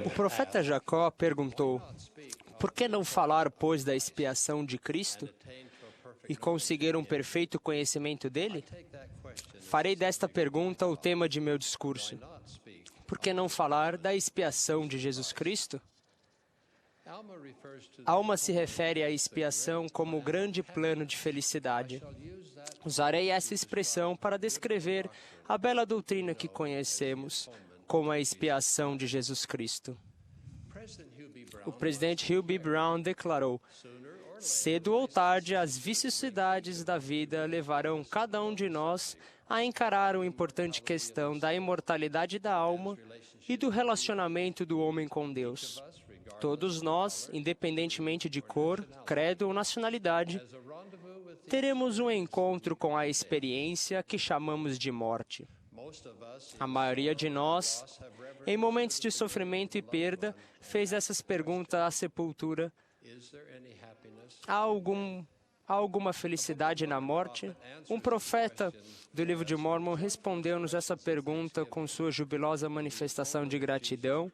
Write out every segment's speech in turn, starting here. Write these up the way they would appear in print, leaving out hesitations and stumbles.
O profeta Jacó perguntou: por que não falar, pois, da expiação de Cristo e conseguir um perfeito conhecimento dele? Farei desta pergunta o tema de meu discurso. Por que não falar da expiação de Jesus Cristo? Alma se refere à expiação como o grande plano de felicidade. Usarei essa expressão para descrever a bela doutrina que conhecemos como a expiação de Jesus Cristo. O presidente Hugh B. Brown declarou: cedo ou tarde, as vicissitudes da vida levarão cada um de nós a encarar a importante questão da imortalidade da alma e do relacionamento do homem com Deus. Todos nós, independentemente de cor, credo ou nacionalidade, teremos um encontro com a experiência que chamamos de morte. A maioria de nós, em momentos de sofrimento e perda, fez essas perguntas à sepultura: há alguma felicidade na morte? Um profeta do livro de Mórmon respondeu-nos essa pergunta com sua jubilosa manifestação de gratidão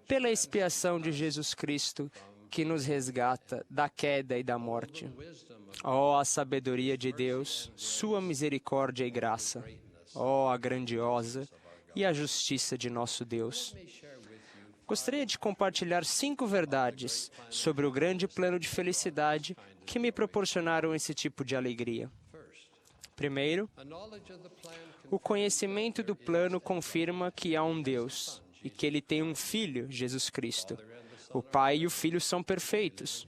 pela expiação de Jesus Cristo, que nos resgata da queda e da morte. Ó, a sabedoria de Deus, sua misericórdia e graça! Ó, a grandiosa e a justiça de nosso Deus! Gostaria de compartilhar 5 verdades sobre o grande plano de felicidade que me proporcionaram esse tipo de alegria. Primeiro, o conhecimento do plano confirma que há um Deus e que Ele tem um Filho, Jesus Cristo. O Pai e o Filho são perfeitos,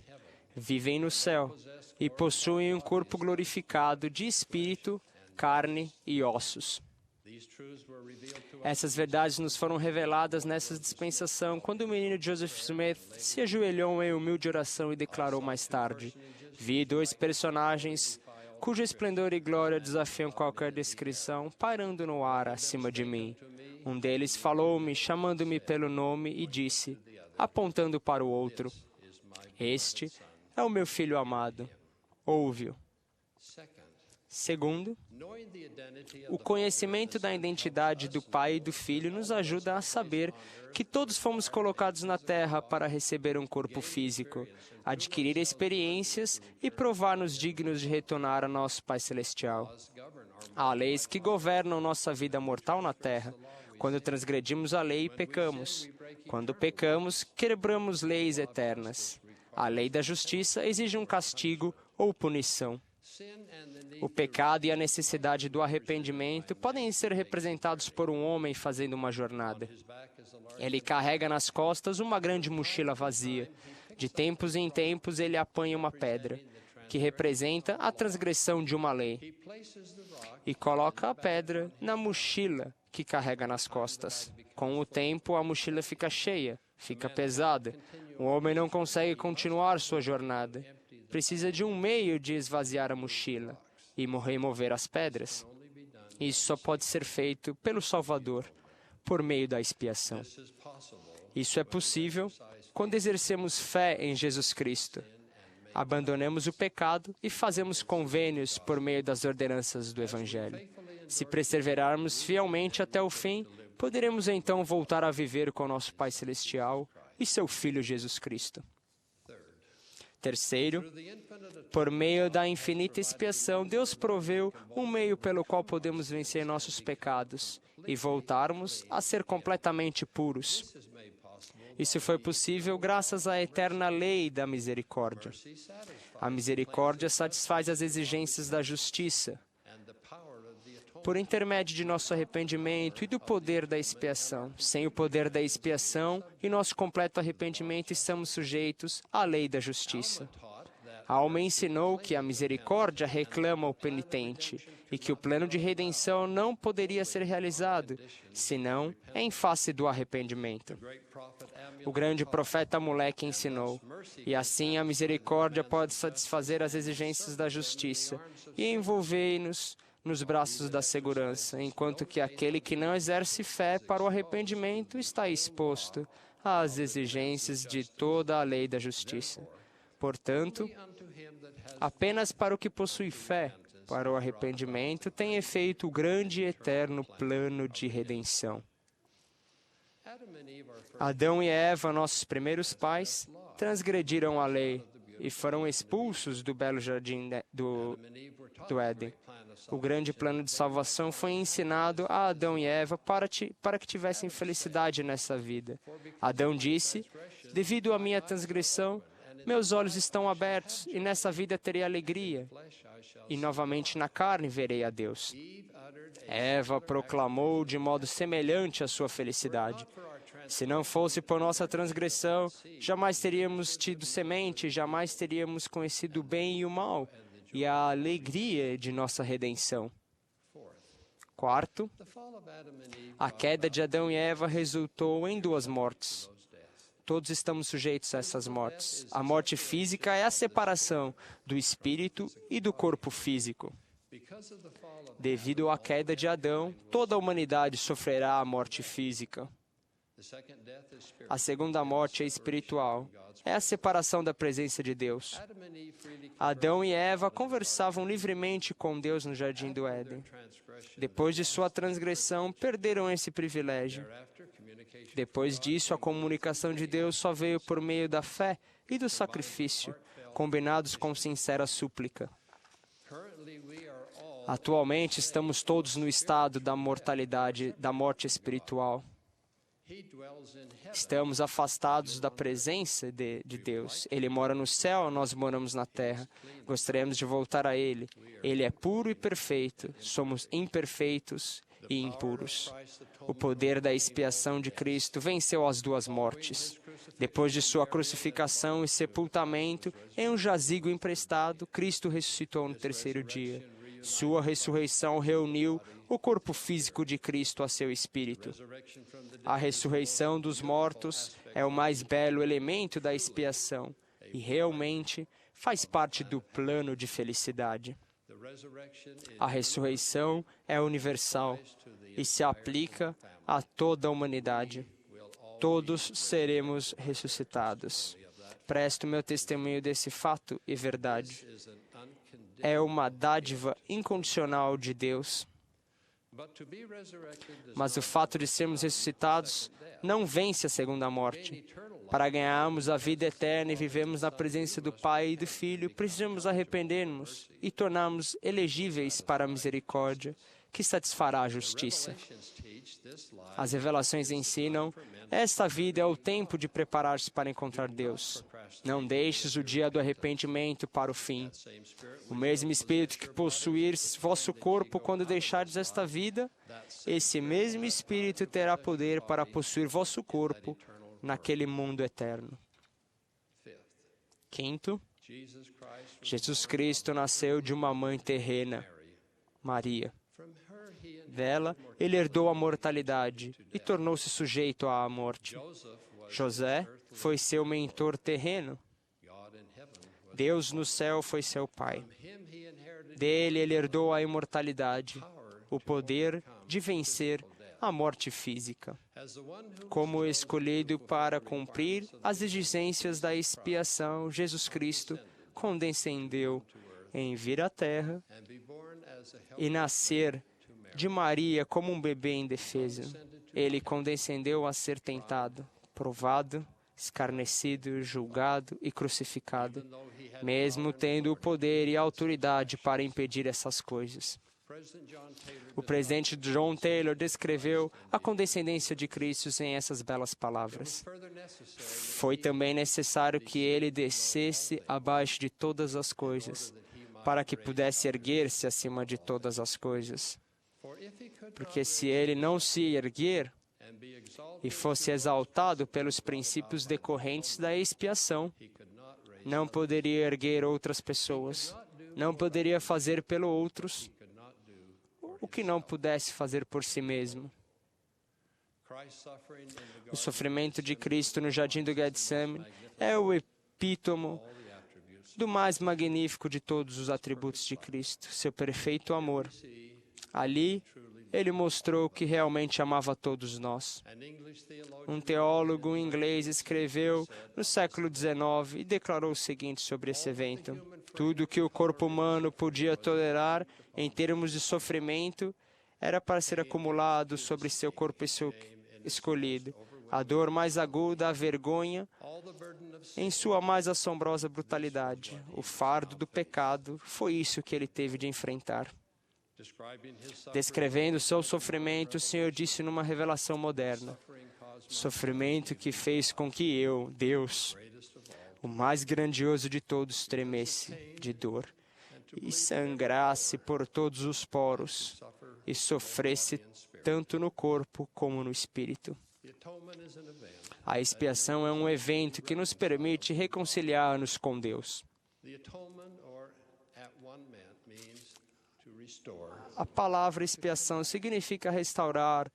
vivem no céu e possuem um corpo glorificado de espírito, carne e ossos. Essas verdades nos foram reveladas nessa dispensação quando o menino Joseph Smith se ajoelhou em humilde oração e declarou mais tarde: vi 2 personagens cujo esplendor e glória desafiam qualquer descrição, pairando no ar acima de mim. Um deles falou-me, chamando-me pelo nome, e disse, apontando para o outro: este é o meu filho amado, ouve-o. Segundo, o conhecimento da identidade do Pai e do Filho nos ajuda a saber que todos fomos colocados na Terra para receber um corpo físico, adquirir experiências e provar-nos dignos de retornar a nosso Pai Celestial. Há leis que governam nossa vida mortal na Terra. Quando transgredimos a lei, pecamos. Quando pecamos, quebramos leis eternas. A lei da justiça exige um castigo ou punição. O pecado e a necessidade do arrependimento podem ser representados por um homem fazendo uma jornada. Ele carrega nas costas uma grande mochila vazia. De tempos em tempos, ele apanha uma pedra, que representa a transgressão de uma lei, e coloca a pedra na mochila que carrega nas costas. Com o tempo, a mochila fica cheia, fica pesada. O homem não consegue continuar sua jornada. Precisa de um meio de esvaziar a mochila e remover as pedras. Isso só pode ser feito pelo Salvador, por meio da expiação. Isso é possível quando exercemos fé em Jesus Cristo. Abandonamos o pecado e fazemos convênios por meio das ordenanças do Evangelho. Se perseverarmos fielmente até o fim, poderemos então voltar a viver com nosso Pai Celestial e seu Filho Jesus Cristo. Terceiro, por meio da infinita expiação, Deus proveu um meio pelo qual podemos vencer nossos pecados e voltarmos a ser completamente puros. Isso foi possível graças à eterna lei da misericórdia. A misericórdia satisfaz as exigências da justiça, por intermédio de nosso arrependimento e do poder da expiação. Sem o poder da expiação e nosso completo arrependimento, estamos sujeitos à lei da justiça. A alma ensinou que a misericórdia reclama o penitente e que o plano de redenção não poderia ser realizado, senão em face do arrependimento. O grande profeta Amulek ensinou, e assim a misericórdia pode satisfazer as exigências da justiça e envolver-nos nos braços da segurança, enquanto que aquele que não exerce fé para o arrependimento está exposto às exigências de toda a lei da justiça. Portanto, apenas para o que possui fé para o arrependimento tem efeito o grande e eterno plano de redenção. Adão e Eva, nossos primeiros pais, transgrediram a lei e foram expulsos do belo jardim do Éden. O grande plano de salvação foi ensinado a Adão e Eva para que tivessem felicidade nessa vida. Adão disse: devido à minha transgressão, meus olhos estão abertos e nessa vida terei alegria. E novamente na carne verei a Deus. Eva proclamou de modo semelhante a sua felicidade. Se não fosse por nossa transgressão, jamais teríamos tido semente, jamais teríamos conhecido o bem e o mal, e a alegria de nossa redenção. Quarto, a queda de Adão e Eva resultou em 2 mortes. Todos estamos sujeitos a essas mortes. A morte física é a separação do espírito e do corpo físico. Devido à queda de Adão, toda a humanidade sofrerá a morte física. A segunda morte é espiritual. É a separação da presença de Deus. Adão e Eva conversavam livremente com Deus no jardim do Éden. Depois de sua transgressão, perderam esse privilégio. Depois disso, a comunicação de Deus só veio por meio da fé e do sacrifício, combinados com sincera súplica. Atualmente, estamos todos no estado da mortalidade, da morte espiritual. Estamos afastados da presença de Deus. Ele mora no céu, nós moramos na terra. Gostaríamos de voltar a Ele. Ele é puro e perfeito. Somos imperfeitos e impuros. O poder da expiação de Cristo venceu as 2 mortes. Depois de sua crucificação e sepultamento em um jazigo emprestado, Cristo ressuscitou no 3º dia. Sua ressurreição reuniu o corpo físico de Cristo a seu espírito. A ressurreição dos mortos é o mais belo elemento da expiação e realmente faz parte do plano de felicidade. A ressurreição é universal e se aplica a toda a humanidade. Todos seremos ressuscitados. Presto meu testemunho desse fato e verdade. É uma dádiva incondicional de Deus. Mas o fato de sermos ressuscitados não vence a segunda morte. Para ganharmos a vida eterna e vivemos na presença do Pai e do Filho, precisamos arrepender-nos e tornarmos elegíveis para a misericórdia, que satisfará a justiça. As revelações ensinam: esta vida é o tempo de preparar-se para encontrar Deus. Não deixes o dia do arrependimento para o fim. O mesmo Espírito que possuir vosso corpo quando deixardes esta vida, esse mesmo Espírito terá poder para possuir vosso corpo naquele mundo eterno. Quinto, Jesus Cristo nasceu de uma mãe terrena, Maria. Dela, ele herdou a mortalidade e tornou-se sujeito à morte. José foi seu mentor terreno. Deus no céu foi seu pai. Dele, ele herdou a imortalidade, o poder de vencer a morte física. Como escolhido para cumprir as exigências da expiação, Jesus Cristo condescendeu em vir à terra e nascer de Maria como um bebê indefeso. Ele condescendeu a ser tentado, provado, escarnecido, julgado e crucificado, mesmo tendo o poder e a autoridade para impedir essas coisas. O presidente John Taylor descreveu a condescendência de Cristo em essas belas palavras. Foi também necessário que ele descesse abaixo de todas as coisas, para que pudesse erguer-se acima de todas as coisas. Porque se ele não se erguer e fosse exaltado pelos princípios decorrentes da expiação, não poderia erguer outras pessoas, não poderia fazer pelo outros o que não pudesse fazer por si mesmo. O sofrimento de Cristo no jardim do Getsemane é o epítomo do mais magnífico de todos os atributos de Cristo, seu perfeito amor. Ali, ele mostrou que realmente amava todos nós. Um teólogo inglês escreveu no século XIX e declarou o seguinte sobre esse evento: tudo que o corpo humano podia tolerar em termos de sofrimento era para ser acumulado sobre seu corpo escolhido, a dor mais aguda, a vergonha, em sua mais assombrosa brutalidade. O fardo do pecado foi isso que ele teve de enfrentar. Descrevendo seu sofrimento, o Senhor disse numa revelação moderna: sofrimento que fez com que eu, Deus, o mais grandioso de todos, tremesse de dor e sangrasse por todos os poros e sofresse tanto no corpo como no espírito. A expiação é um evento que nos permite reconciliar-nos com Deus. A palavra expiação significa restaurar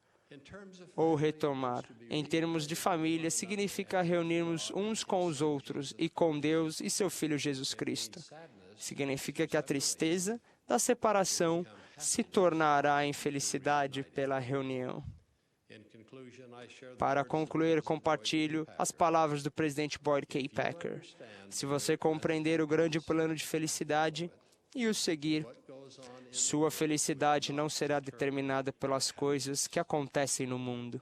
ou retomar. Em termos de família, significa reunirmos uns com os outros e com Deus e seu Filho Jesus Cristo. Significa que a tristeza da separação se tornará em felicidade pela reunião. Para concluir, compartilho as palavras do presidente Boyd K. Packer. Se você compreender o grande plano de felicidade e o seguir, sua felicidade não será determinada pelas coisas que acontecem no mundo.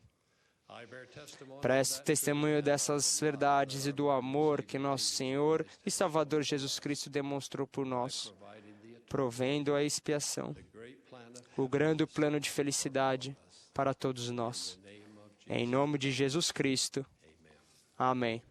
Presto testemunho dessas verdades e do amor que nosso Senhor e Salvador Jesus Cristo demonstrou por nós, provendo a expiação, o grande plano de felicidade para todos nós. Em nome de Jesus Cristo. Amém.